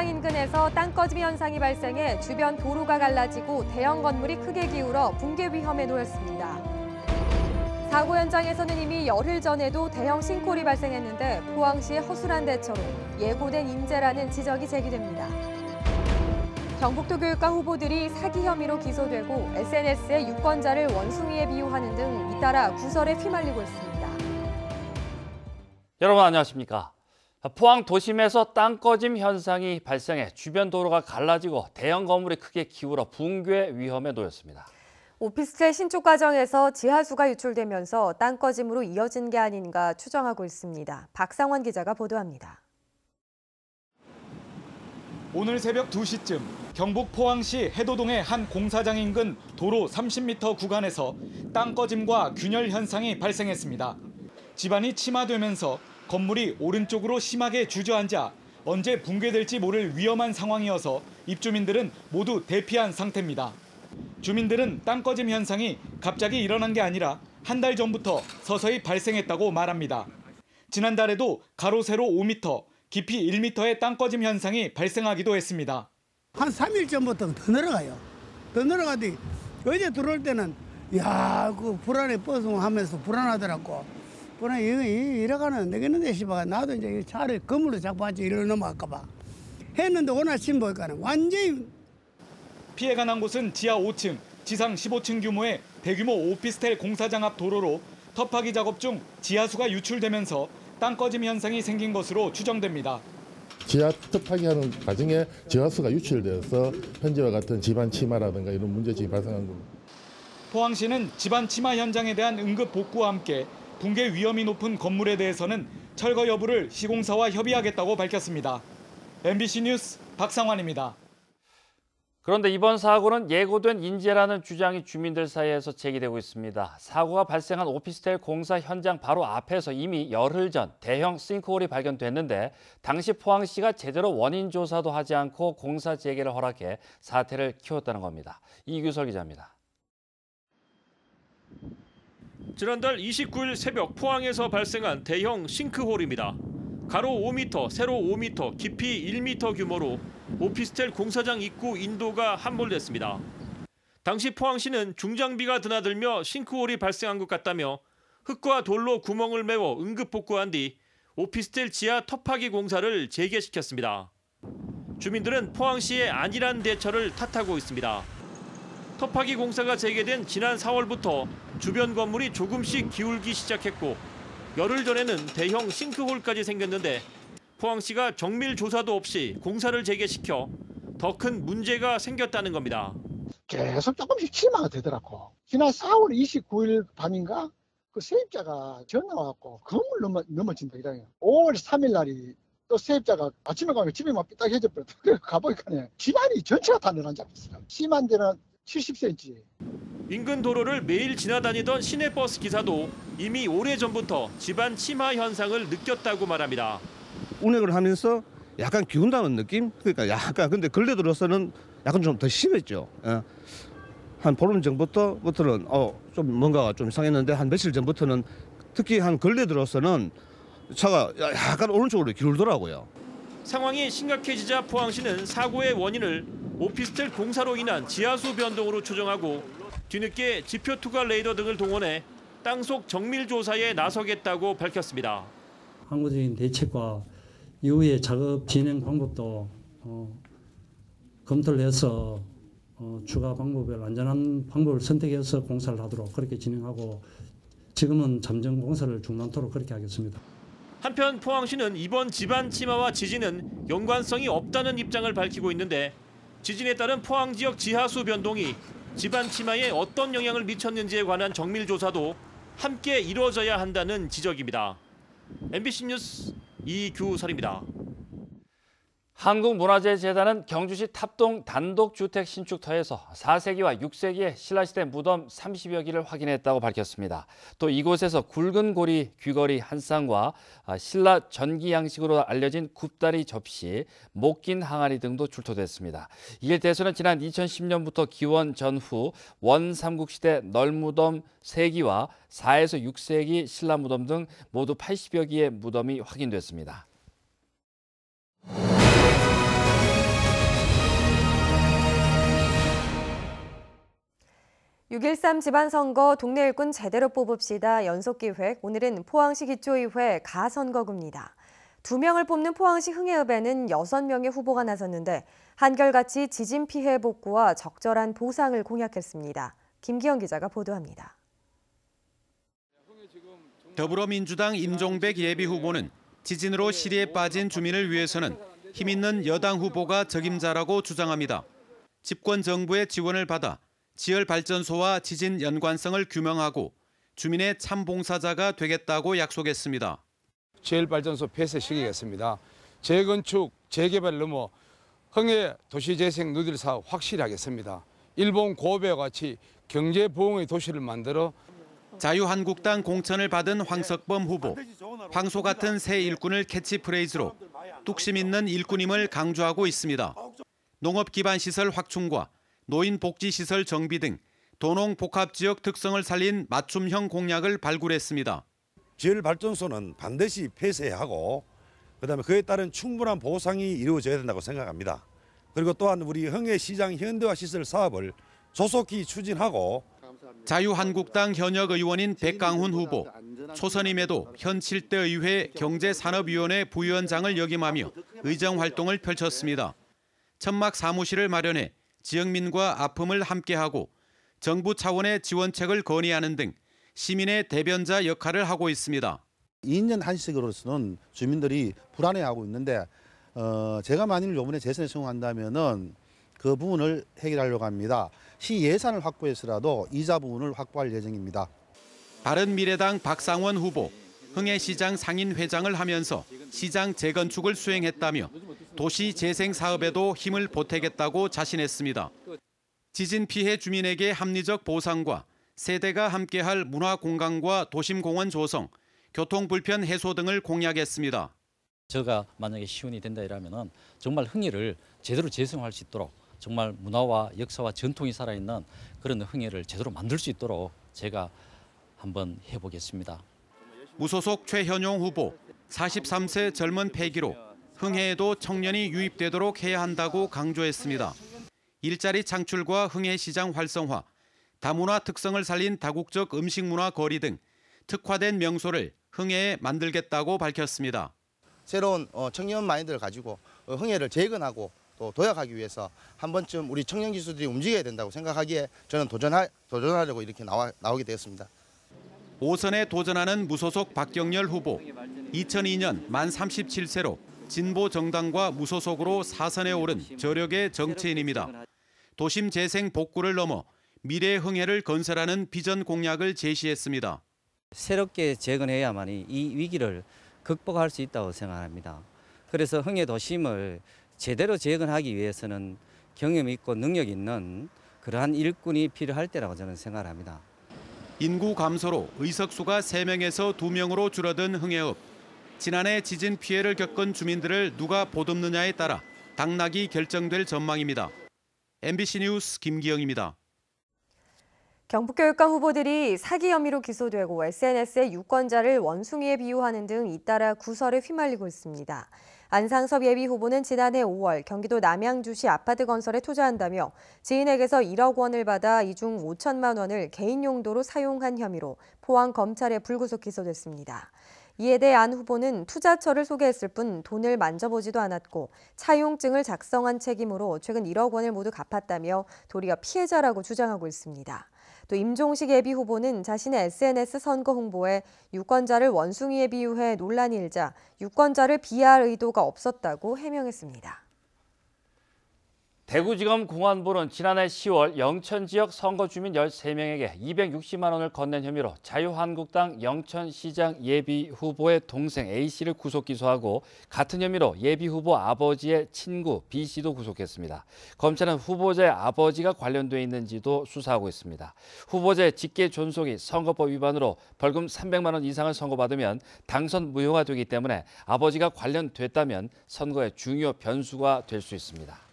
공사장 인근에서 땅꺼짐 현상이 발생해 주변 도로가 갈라지고 대형 건물이 크게 기울어 붕괴 위험에 놓였습니다. 사고 현장에서는 이미 열흘 전에도 대형 싱크홀이 발생했는데 포항시의 허술한 대처로 예고된 인재라는 지적이 제기됩니다. 경북도 교육과 후보들이 사기 혐의로 기소되고 SNS에 유권자를 원숭이에 비유하는 등 잇따라 구설에 휘말리고 있습니다. 여러분 안녕하십니까? 포항 도심에서 땅꺼짐 현상이 발생해 주변 도로가 갈라지고 대형 건물이 크게 기울어 붕괴 위험에 놓였습니다. 오피스텔 신축 과정에서 지하수가 유출되면서 땅꺼짐으로 이어진 게 아닌가 추정하고 있습니다. 박상원 기자가 보도합니다. 오늘 새벽 2시쯤 경북 포항시 해도동의 한 공사장 인근 도로 30m 구간에서 땅꺼짐과 균열 현상이 발생했습니다. 집안이 침하되면서 건물이 오른쪽으로 심하게 주저앉아 언제 붕괴될지 모를 위험한 상황이어서 입주민들은 모두 대피한 상태입니다. 주민들은 땅꺼짐 현상이 갑자기 일어난 게 아니라 한 달 전부터 서서히 발생했다고 말합니다. 지난달에도 가로 세로 5m, 깊이 1m의 땅꺼짐 현상이 발생하기도 했습니다. 한 3일 전부터 더 늘어가요. 더 늘어가더니 어제 들어올 때는 그 불안에 뻐숭하면서 불안하더라고. 불안해 이래가는 안 되겠는데 싶어. 나도 이제 차를 건물로 자꾸 앉아 이리로 넘어갈까 봐. 했는데 오늘 아침 보니까는 완전히. 피해가 난 곳은 지하 5층, 지상 15층 규모의 대규모 오피스텔 공사장 앞 도로로 터파기 작업 중 지하수가 유출되면서 땅꺼짐 현상이 생긴 것으로 추정됩니다. 지하 터파기하는 과정에 지하수가 유출되어서 현재와 같은 집안 침하라든가 이런 문제점이 발생한 겁니다. 포항시는 집안 침하 현장에 대한 응급 복구와 함께 붕괴 위험이 높은 건물에 대해서는 철거 여부를 시공사와 협의하겠다고 밝혔습니다. MBC 뉴스 박상환입니다. 그런데 이번 사고는 예고된 인재라는 주장이 주민들 사이에서 제기되고 있습니다. 사고가 발생한 오피스텔 공사 현장 바로 앞에서 이미 열흘 전 대형 싱크홀이 발견됐는데 당시 포항시가 제대로 원인 조사도 하지 않고 공사 재개를 허락해 사태를 키웠다는 겁니다. 이규설 기자입니다. 지난달 29일 새벽 포항에서 발생한 대형 싱크홀입니다. 가로 5m, 세로 5m, 깊이 1m 규모로 오피스텔 공사장 입구 인도가 함몰됐습니다. 당시 포항시는 중장비가 드나들며 싱크홀이 발생한 것 같다며 흙과 돌로 구멍을 메워 응급 복구한 뒤 오피스텔 지하 터파기 공사를 재개시켰습니다. 주민들은 포항시의 안일한 대처를 탓하고 있습니다. 터파기 공사가 재개된 지난 4월부터 주변 건물이 조금씩 기울기 시작했고 열흘 전에는 대형 싱크홀까지 생겼는데 포항시가 정밀 조사도 없이 공사를 재개시켜 더 큰 문제가 생겼다는 겁니다. 계속 조금씩 침하가 되더라고. 지난 4월 29일 밤인가 그 세입자가 전화 와갖고 건물 넘어진다 이래요. 5월 3일 날이 또 세입자가 아침에 가면 집이 막 삐딱해져 버렸다. 그래서 가보니까 집안이 전체가 다 늘어난 잡혔어요. 심한 데는 70cm. 인근 도로를 매일 지나다니던 시내버스 기사도 이미 오래전부터 집안 침하 현상을 느꼈다고 말합니다. 운행을 하면서 약간 기운다는 느낌? 그러니까 약간 근데 근래 들어서는 약간 좀 더 심했죠. 예. 한 보름 전부터는 좀 뭔가가 좀 이상했는데 한 며칠 전부터는 특히 한 근래 들어서는 차가 약간 오른쪽으로 기울더라고요. 상황이 심각해지자 포항시는 사고의 원인을 오피스텔 공사로 인한 지하수 변동으로 추정하고 뒤늦게 지표 투과 레이더 등을 동원해 땅속 정밀 조사에 나서겠다고 밝혔습니다. 항구적인 대책과 이후의 작업 진행 방법도 검토를 해서 추가 방법을 안전한 방법을 선택해서 공사를 하도록 그렇게 진행하고 지금은 잠정 공사를 중단토록 그렇게 하겠습니다. 한편 포항시는 이번 집안 침하와 지진은 연관성이 없다는 입장을 밝히고 있는데 지진에 따른 포항 지역 지하수 변동이 집안 침하에 어떤 영향을 미쳤는지에 관한 정밀 조사도 함께 이루어져야 한다는 지적입니다. MBC 뉴스 이규설입니다. 한국문화재재단은 경주시 탑동 단독주택 신축터에서 4세기와 6세기의 신라시대 무덤 30여 기를 확인했다고 밝혔습니다. 또 이곳에서 굵은 고리 귀걸이 한 쌍과 신라 전기 양식으로 알려진 굽다리 접시, 목 긴 항아리 등도 출토됐습니다. 이에 대해서는 지난 2010년부터 기원 전후 원삼국시대 널무덤 3기와 4에서 6세기 신라 무덤 등 모두 80여 기의 무덤이 확인됐습니다. 6.13 지방선거 동네 일꾼 제대로 뽑읍시다 연속기획, 오늘은 포항시 기초의회 가선거구입니다. 2명을 뽑는 포항시 흥해읍에는 6명의 후보가 나섰는데 한결같이 지진 피해 복구와 적절한 보상을 공약했습니다. 김기영 기자가 보도합니다. 더불어민주당 임종백 예비후보는 지진으로 시리에 빠진 주민을 위해서는 힘있는 여당 후보가 적임자라고 주장합니다. 집권 정부의 지원을 받아 지열발전소와 지진 연관성을 규명하고 주민의 참봉사자가 되겠다고 약속했습니다. 지열발전소 폐쇄시키겠습니다. 재건축, 재개발 넘어 흥해 도시재생 누릴 사업 확실히 하겠습니다. 일본 고베와 같이 경제부흥의 도시를 만들어 자유한국당 공천을 받은 황석범 후보. 황소 같은 새 일꾼을 캐치프레이즈로 뚝심 있는 일꾼임을 강조하고 있습니다. 농업 기반 시설 확충과 노인 복지 시설 정비 등 도농 복합 지역 특성을 살린 맞춤형 공약을 발굴했습니다. 지열발전소는 반드시 폐쇄하고 그다음에 그에 따른 충분한 보상이 이루어져야 된다고 생각합니다. 그리고 또한 우리 흥해시장 현대화 시설 사업을 조속히 추진하고 자유한국당 현역 의원인 백강훈 후보. 초선임에도 현 7대 의회 경제산업위원회 부위원장을 역임하며 의정활동을 펼쳤습니다. 천막 사무실을 마련해 지역민과 아픔을 함께하고 정부 차원의 지원책을 건의하는 등 시민의 대변자 역할을 하고 있습니다. 2년 한식으로서는 주민들이 불안해하고 있는데 제가 만일 이번에 재선에 성공한다면은 그 부분을 해결하려고 합니다. 시 예산을 확보해서라도 이자 부분을 확보할 예정입니다. 바른미래당 박상원 후보. 흥해시장 상인회장을 하면서 시장 재건축을 수행했다며 도시 재생 사업에도 힘을 보태겠다고 자신했습니다. 지진 피해 주민에게 합리적 보상과 세대가 함께할 문화공간과 도심공원 조성, 교통불편 해소 등을 공약했습니다. 제가 만약에 시운이 된다 이러면은 정말 흥해를 제대로 재생할 수 있도록 정말 문화와 역사와 전통이 살아있는 그런 흥해를 제대로 만들 수 있도록 제가 한번 해보겠습니다. 무소속 최현용 후보. 43세 젊은 패기로 흥해에도 청년이 유입되도록 해야 한다고 강조했습니다. 일자리 창출과 흥해시장 활성화, 다문화 특성을 살린 다국적 음식문화 거리 등 특화된 명소를 흥해에 만들겠다고 밝혔습니다. 새로운 청년 마인드를 가지고 흥해를 재건하고 또 도약하기 위해서 한 번쯤 우리 청년 기수들이 움직여야 된다고 생각하기에 저는 도전하려고 이렇게 나오게 되었습니다. 5선에 도전하는 무소속 박경열 후보. 2002년 만 37세로 진보 정당과 무소속으로 4선에 오른 저력의 정치인입니다. 도심 재생 복구를 넘어 미래 흥해를 건설하는 비전 공약을 제시했습니다. 새롭게 재건해야만이 이 위기를 극복할 수 있다고 생각합니다. 그래서 흥해 도심을 제대로 재건하기 위해서는 경험 있고 능력 있는 그러한 일꾼이 필요할 때라고 저는 생각합니다. 인구 감소로 의석수가 3명에서 2명으로 줄어든 흥해읍. 지난해 지진 피해를 겪은 주민들을 누가 보듬느냐에 따라 당락이 결정될 전망입니다. MBC 뉴스 김기영입니다. 경북교육감 후보들이 사기 혐의로 기소되고 SNS에 유권자를 원숭이에 비유하는 등 잇따라 구설에 휘말리고 있습니다. 안상섭 예비후보는 지난해 5월 경기도 남양주시 아파트 건설에 투자한다며 지인에게서 1억 원을 받아 이 중 5천만 원을 개인 용도로 사용한 혐의로 포항 검찰에 불구속 기소됐습니다. 이에 대해 안 후보는 투자처를 소개했을 뿐 돈을 만져보지도 않았고 차용증을 작성한 책임으로 최근 1억 원을 모두 갚았다며 도리어 피해자라고 주장하고 있습니다. 또 임종식 예비후보는 자신의 SNS 선거 홍보에 유권자를 원숭이에 비유해 논란이 일자 유권자를 비하할 의도가 없었다고 해명했습니다. 대구지검 공안부는 지난해 10월 영천 지역 선거 주민 13명에게 260만 원을 건넨 혐의로 자유한국당 영천시장 예비후보의 동생 A씨를 구속 기소하고 같은 혐의로 예비후보 아버지의 친구 B씨도 구속했습니다. 검찰은 후보자의 아버지가 관련돼 있는지도 수사하고 있습니다. 후보자의 직계 존속이 선거법 위반으로 벌금 300만 원 이상을 선고받으면 당선 무효가 되기 때문에 아버지가 관련됐다면 선거의 중요 변수가 될 수 있습니다.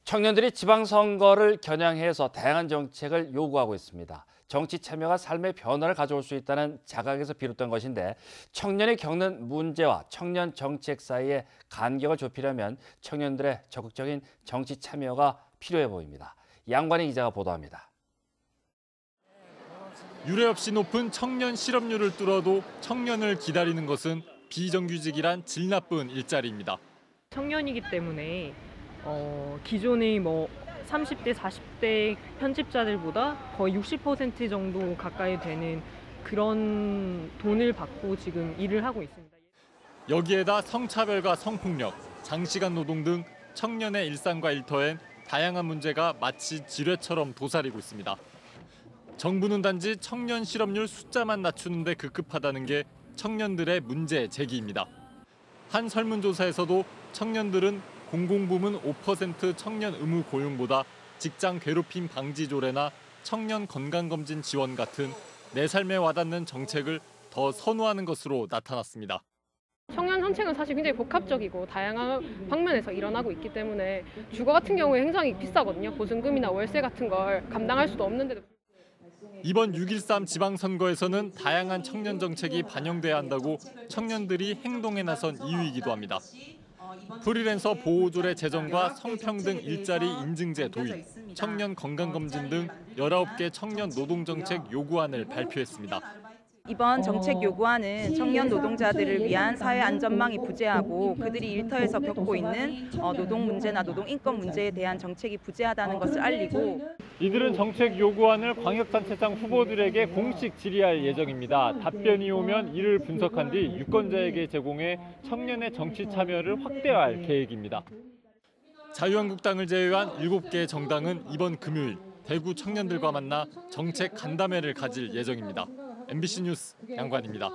청년들이 지방선거를 겨냥해서 다양한 정책을 요구하고 있습니다. 정치 참여가 삶의 변화를 가져올 수 있다는 자각에서 비롯된 것인데 청년이 겪는 문제와 청년 정책 사이의 간격을 좁히려면 청년들의 적극적인 정치 참여가 필요해 보입니다. 양관희 기자가 보도합니다. 유례 없이 높은 청년 실업률을 뚫어도 청년을 기다리는 것은 비정규직이란 질 나쁜 일자리입니다. 청년이기 때문에 기존의 30대, 40대 편집자들보다 거의 60% 정도 가까이 되는 그런 돈을 받고 지금 일을 하고 있습니다. 여기에다 성차별과 성폭력, 장시간 노동 등 청년의 일상과 일터엔 다양한 문제가 마치 지뢰처럼 도사리고 있습니다. 정부는 단지 청년 실업률 숫자만 낮추는 데 급급하다는 게 청년들의 문제 제기입니다. 한 설문조사에서도 청년들은 공공부문 5% 청년 의무 고용보다 직장 괴롭힘 방지 조례나 청년 건강검진 지원 같은 내 삶에 와닿는 정책을 더 선호하는 것으로 나타났습니다. 청년 정책은 사실 굉장히 복합적이고 다양한 방면에서 일어나고 있기 때문에 주거 같은 경우에 굉장히 비싸거든요. 보증금이나 월세 같은 걸 감당할 수도 없는데도. 이번 6.13 지방선거에서는 다양한 청년 정책이 반영돼야 한다고 청년들이 행동에 나선 이유이기도 합니다. 프리랜서 보호조례 제정과 성평등 일자리 인증제 도입, 청년 건강검진 등 19개 청년 노동정책 요구안을 발표했습니다. 이번 정책 요구안은 청년 노동자들을 위한 사회 안전망이 부재하고 그들이 일터에서 겪고 있는 노동 문제나 노동 인권 문제에 대한 정책이 부재하다는 것을 알리고 이들은 정책 요구안을 광역단체장 후보들에게 공식 질의할 예정입니다. 답변이 오면 이를 분석한 뒤 유권자에게 제공해 청년의 정치 참여를 확대할 계획입니다. 자유한국당을 제외한 7개 정당은 이번 금요일 대구 청년들과 만나 정책 간담회를 가질 예정입니다. MBC 뉴스 양관입니다.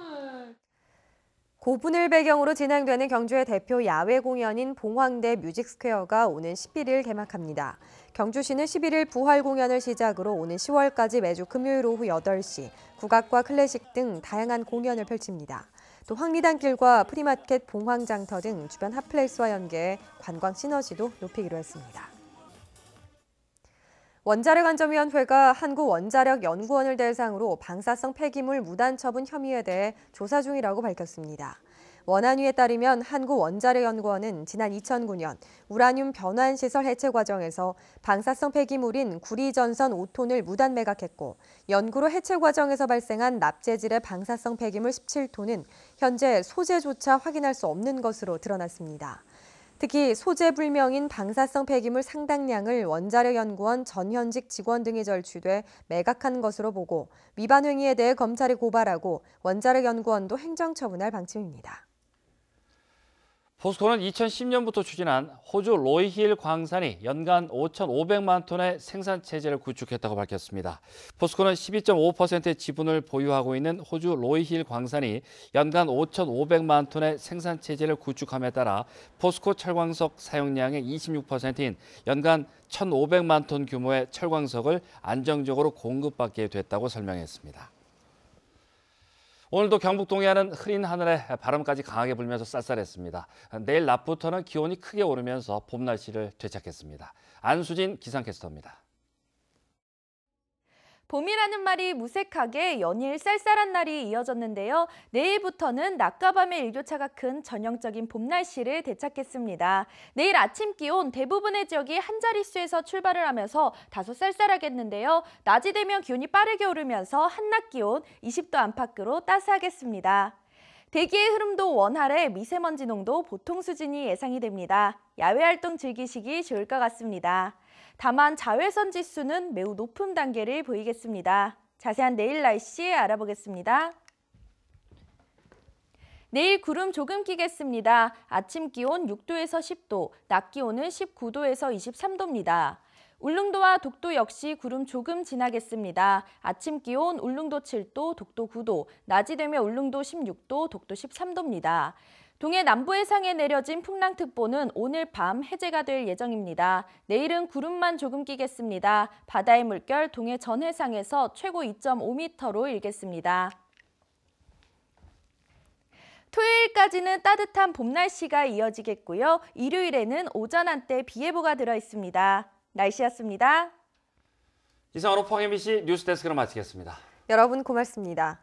고분을 배경으로 진행되는 경주의 대표 야외 공연인 봉황대 뮤직스퀘어가 오는 11일 개막합니다. 경주시는 11일 부활 공연을 시작으로 오는 10월까지 매주 금요일 오후 8시 국악과 클래식 등 다양한 공연을 펼칩니다. 또 황리단길과 프리마켓 봉황장터 등 주변 핫플레이스와 연계해 관광 시너지도 높이기로 했습니다. 원자력안전위원회가 한국원자력연구원을 대상으로 방사성 폐기물 무단 처분 혐의에 대해 조사 중이라고 밝혔습니다. 원안위에 따르면 한국원자력연구원은 지난 2009년 우라늄 변환시설 해체 과정에서 방사성 폐기물인 구리전선 5톤을 무단 매각했고 연구로 해체 과정에서 발생한 납재질의 방사성 폐기물 17톤은 현재 소재조차 확인할 수 없는 것으로 드러났습니다. 특히 소재 불명인 방사성 폐기물 상당량을 원자력연구원 전현직 직원 등이 절취돼 매각한 것으로 보고 위반 행위에 대해 검찰이 고발하고 원자력연구원도 행정처분할 방침입니다. 포스코는 2010년부터 추진한 호주 로이힐 광산이 연간 5,500만 톤의 생산 체제를 구축했다고 밝혔습니다. 포스코는 12.5%의 지분을 보유하고 있는 호주 로이힐 광산이 연간 5,500만 톤의 생산 체제를 구축함에 따라 포스코 철광석 사용량의 26%인 연간 1,500만 톤 규모의 철광석을 안정적으로 공급받게 됐다고 설명했습니다. 오늘도 경북 동해안은 흐린 하늘에 바람까지 강하게 불면서 쌀쌀했습니다. 내일 낮부터는 기온이 크게 오르면서 봄 날씨를 되찾겠습니다. 안수진 기상캐스터입니다. 봄이라는 말이 무색하게 연일 쌀쌀한 날이 이어졌는데요. 내일부터는 낮과 밤의 일교차가 큰 전형적인 봄 날씨를 되찾겠습니다. 내일 아침 기온 대부분의 지역이 한 자릿수에서 출발을 하면서 다소 쌀쌀하겠는데요. 낮이 되면 기온이 빠르게 오르면서 한낮 기온 20도 안팎으로 따스하겠습니다. 대기의 흐름도 원활해 미세먼지 농도 보통 수준이 예상이 됩니다. 야외 활동 즐기시기 좋을 것 같습니다. 다만 자외선 지수는 매우 높은 단계를 보이겠습니다. 자세한 내일 날씨 알아보겠습니다. 내일 구름 조금 끼겠습니다. 아침 기온 6도에서 10도, 낮 기온은 19도에서 23도입니다. 울릉도와 독도 역시 구름 조금 지나겠습니다. 아침 기온 울릉도 7도, 독도 9도, 낮이 되면 울릉도 16도, 독도 13도입니다. 동해 남부 해상에 내려진 풍랑특보는 오늘 밤 해제가 될 예정입니다. 내일은 구름만 조금 끼겠습니다. 바다의 물결 동해 전 해상에서 최고 2.5m로 일겠습니다. 토요일까지는 따뜻한 봄 날씨가 이어지겠고요. 일요일에는 오전 한때 비 예보가 들어 있습니다. 날씨였습니다. 이상으로 포항 MBC 뉴스데스크를 마치겠습니다. 여러분 고맙습니다.